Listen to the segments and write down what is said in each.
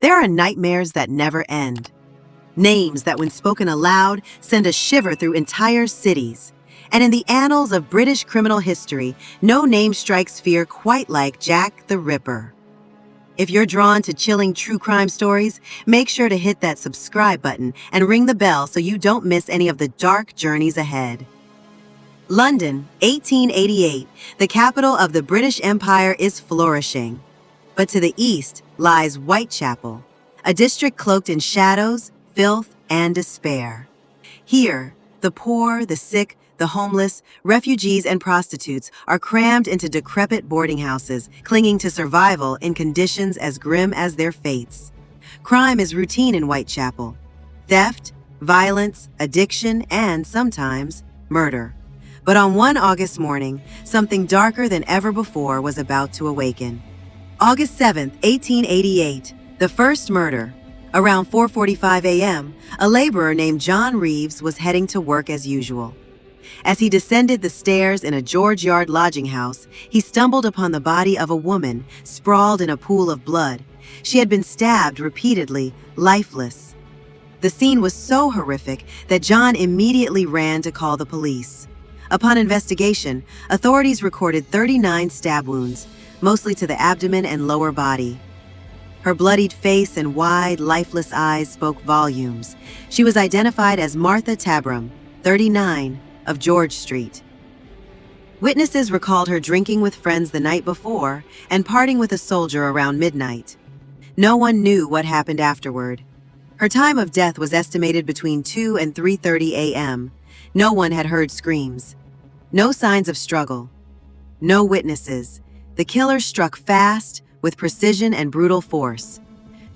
There are nightmares that never end. Names that, when spoken aloud, send a shiver through entire cities. And in the annals of British criminal history, no name strikes fear quite like Jack the Ripper. If you're drawn to chilling true crime stories, make sure to hit that subscribe button and ring the bell so you don't miss any of the dark journeys ahead. London, 1888, the capital of the British Empire, is flourishing. But to the east lies Whitechapel, a district cloaked in shadows, filth, and despair. Here, the poor, the sick, the homeless, refugees, and prostitutes are crammed into decrepit boarding houses, clinging to survival in conditions as grim as their fates. Crime is routine in Whitechapel. Theft, violence, addiction, and sometimes murder. But on one August morning, something darker than ever before was about to awaken. August 7th, 1888, the first murder. Around 4:45 a.m., a laborer named John Reeves was heading to work as usual. As he descended the stairs in a George Yard lodging house, he stumbled upon the body of a woman sprawled in a pool of blood. She had been stabbed repeatedly, lifeless. The scene was so horrific that John immediately ran to call the police. Upon investigation, authorities recorded 39 stab wounds, mostly to the abdomen and lower body. Her bloodied face and wide, lifeless eyes spoke volumes. She was identified as Martha Tabram, 39, of George Street. Witnesses recalled her drinking with friends the night before and parting with a soldier around midnight. No one knew what happened afterward. Her time of death was estimated between 2 and 3:30 a.m. No one had heard screams. No signs of struggle. No witnesses. The killer struck fast, with precision and brutal force.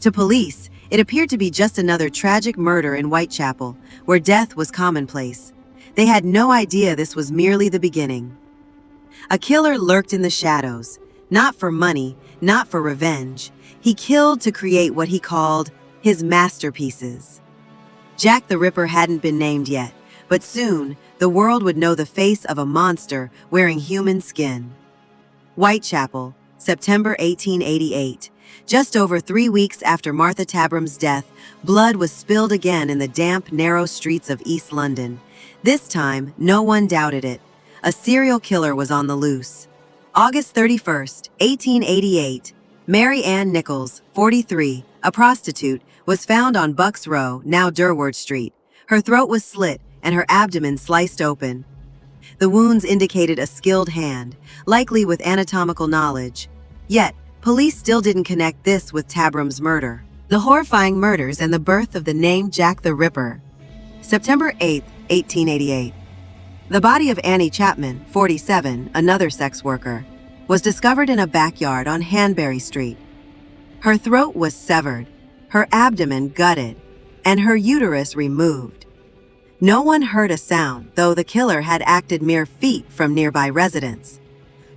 To police, it appeared to be just another tragic murder in Whitechapel, where death was commonplace. They had no idea this was merely the beginning. A killer lurked in the shadows, not for money, not for revenge. He killed to create what he called his masterpieces. Jack the Ripper hadn't been named yet, but soon the world would know the face of a monster wearing human skin. Whitechapel, September 1888. Just over 3 weeks after Martha Tabram's death, blood was spilled again in the damp, narrow streets of East London. This time, no one doubted it. A serial killer was on the loose. August 31st, 1888. Mary Ann Nichols, 43, a prostitute, was found on Bucks Row, now Durward Street. Her throat was slit and her abdomen sliced open. The wounds indicated a skilled hand, likely with anatomical knowledge. Yet, police still didn't connect this with Tabram's murder. The horrifying murders and the birth of the name Jack the Ripper. September 8, 1888. The body of Annie Chapman, 47, another sex worker, was discovered in a backyard on Hanbury Street. Her throat was severed, her abdomen gutted, and her uterus removed. No one heard a sound, though the killer had acted mere feet from nearby residents.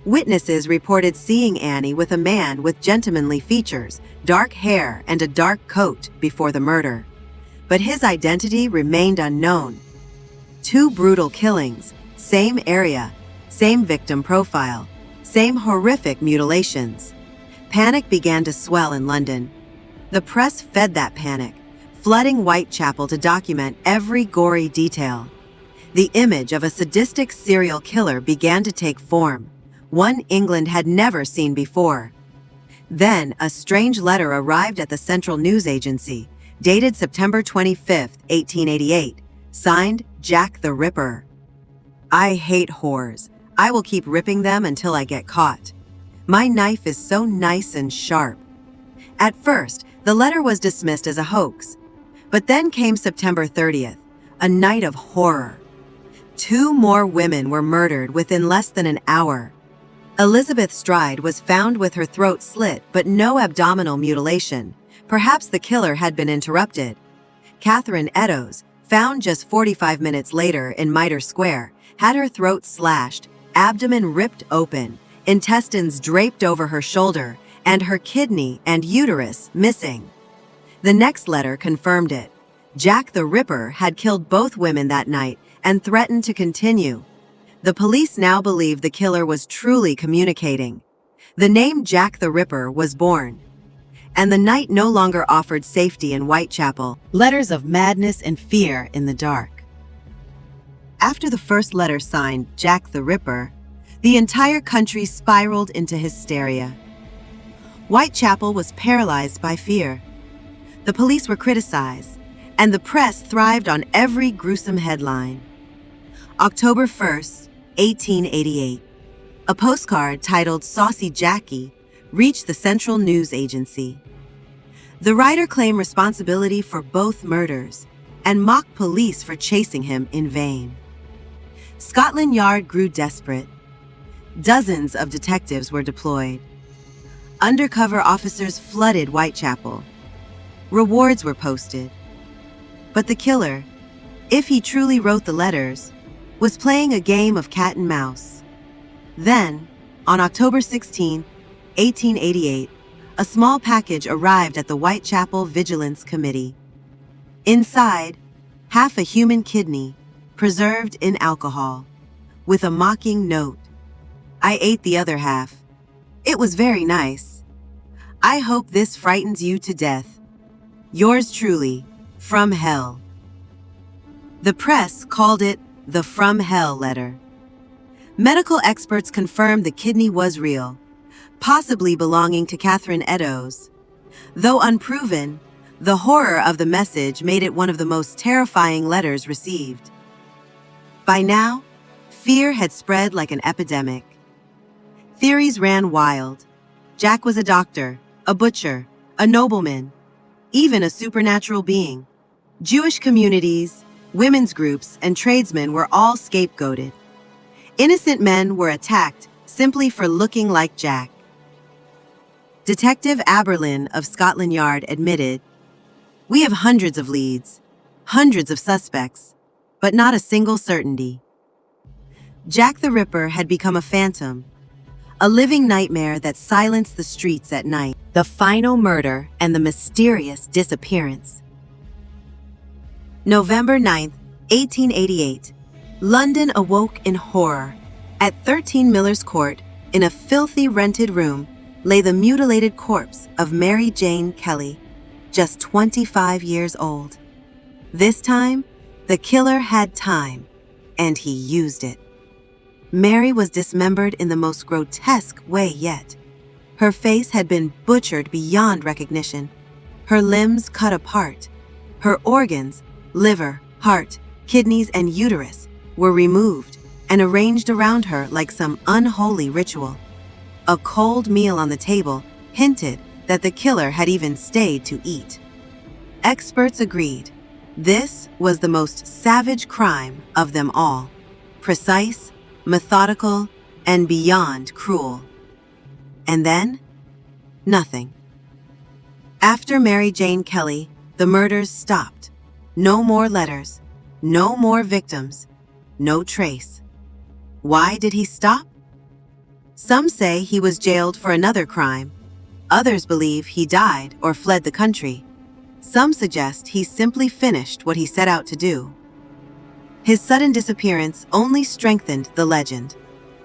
Witnesses reported seeing Annie with a man with gentlemanly features, dark hair, and a dark coat before the murder. But his identity remained unknown. 2 brutal killings, same area, same victim profile, same horrific mutilations. Panic began to swell in London. The press fed that panic, flooding Whitechapel to document every gory detail. The image of a sadistic serial killer began to take form, one England had never seen before. Then, a strange letter arrived at the Central News Agency, dated September 25, 1888, signed Jack the Ripper. I hate whores. I will keep ripping them until I get caught. My knife is so nice and sharp. At first, the letter was dismissed as a hoax. But then came September 30th, a night of horror. 2 more women were murdered within less than an hour. Elizabeth Stride was found with her throat slit but no abdominal mutilation. Perhaps the killer had been interrupted. Catherine Eddowes, found just 45 minutes later in Mitre Square, had her throat slashed, abdomen ripped open, intestines draped over her shoulder, and her kidney and uterus missing. The next letter confirmed it. Jack the Ripper had killed both women that night and threatened to continue. The police now believed the killer was truly communicating. The name Jack the Ripper was born. and the night no longer offered safety in Whitechapel. Letters of madness and fear in the dark. After the first letter signed Jack the Ripper, the entire country spiraled into hysteria. Whitechapel was paralyzed by fear. The police were criticized, and the press thrived on every gruesome headline. October 1st, 1888. A postcard titled "Saucy Jackie" reached the Central News Agency. The writer claimed responsibility for both murders and mocked police for chasing him in vain. Scotland Yard grew desperate. Dozens of detectives were deployed. Undercover officers flooded Whitechapel. Rewards were posted. But the killer, if he truly wrote the letters, was playing a game of cat and mouse. Then, on October 16, 1888, a small package arrived at the Whitechapel Vigilance Committee. Inside, half a human kidney, preserved in alcohol, with a mocking note. "I ate the other half. It was very nice. I hope this frightens you to death. Yours truly, from hell." The press called it the "From Hell" letter. Medical experts confirmed the kidney was real, possibly belonging to Catherine Eddowes. Though unproven, the horror of the message made it one of the most terrifying letters received. By now, fear had spread like an epidemic. Theories ran wild. Jack was a doctor, a butcher, a nobleman, even a supernatural being. Jewish communities, women's groups, and tradesmen were all scapegoated. Innocent men were attacked simply for looking like Jack. Detective Aberlin of Scotland Yard admitted, "We have hundreds of leads, hundreds of suspects, but not a single certainty." Jack the Ripper had become a phantom, a living nightmare that silenced the streets at night. The final murder and the mysterious disappearance. November 9th, 1888. London awoke in horror. At 13 Miller's Court, in a filthy rented room, lay the mutilated corpse of Mary Jane Kelly, just 25 years old. This time, the killer had time, and he used it. Mary was dismembered in the most grotesque way yet. Her face had been butchered beyond recognition, her limbs cut apart, her organs, liver, heart, kidneys, and uterus, were removed and arranged around her like some unholy ritual. A cold meal on the table hinted that the killer had even stayed to eat. Experts agreed. This was the most savage crime of them all. Precise, methodical, and beyond cruel. And then, nothing. After Mary Jane Kelly, the murders stopped. No more letters, no more victims, no trace. Why did he stop? Some say he was jailed for another crime. Others believe he died or fled the country. Some suggest he simply finished what he set out to do. His sudden disappearance only strengthened the legend.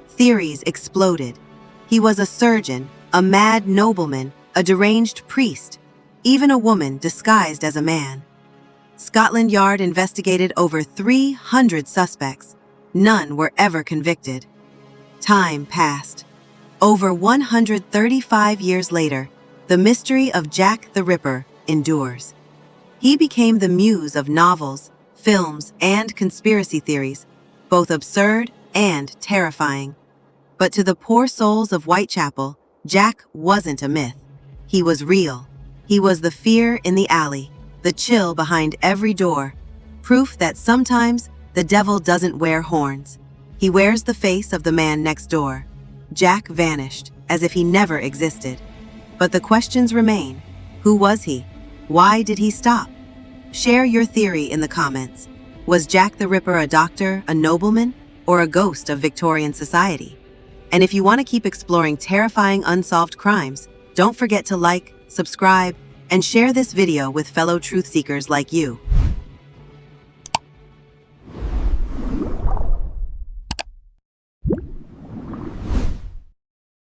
Theories exploded. He was a surgeon, a mad nobleman, a deranged priest, even a woman disguised as a man. Scotland Yard investigated over 300 suspects. None were ever convicted. Time passed. Over 135 years later, the mystery of Jack the Ripper endures. He became the muse of novels, films, and conspiracy theories, both absurd and terrifying. But to the poor souls of Whitechapel, Jack wasn't a myth. He was real. He was the fear in the alley, the chill behind every door, proof that sometimes the devil doesn't wear horns. He wears the face of the man next door. Jack vanished, as if he never existed. But the questions remain. Who was he? Why did he stop? Share your theory in the comments. Was Jack the Ripper a doctor, a nobleman, or a ghost of Victorian society? And if you want to keep exploring terrifying unsolved crimes, don't forget to like, subscribe, and share this video with fellow truth seekers like you.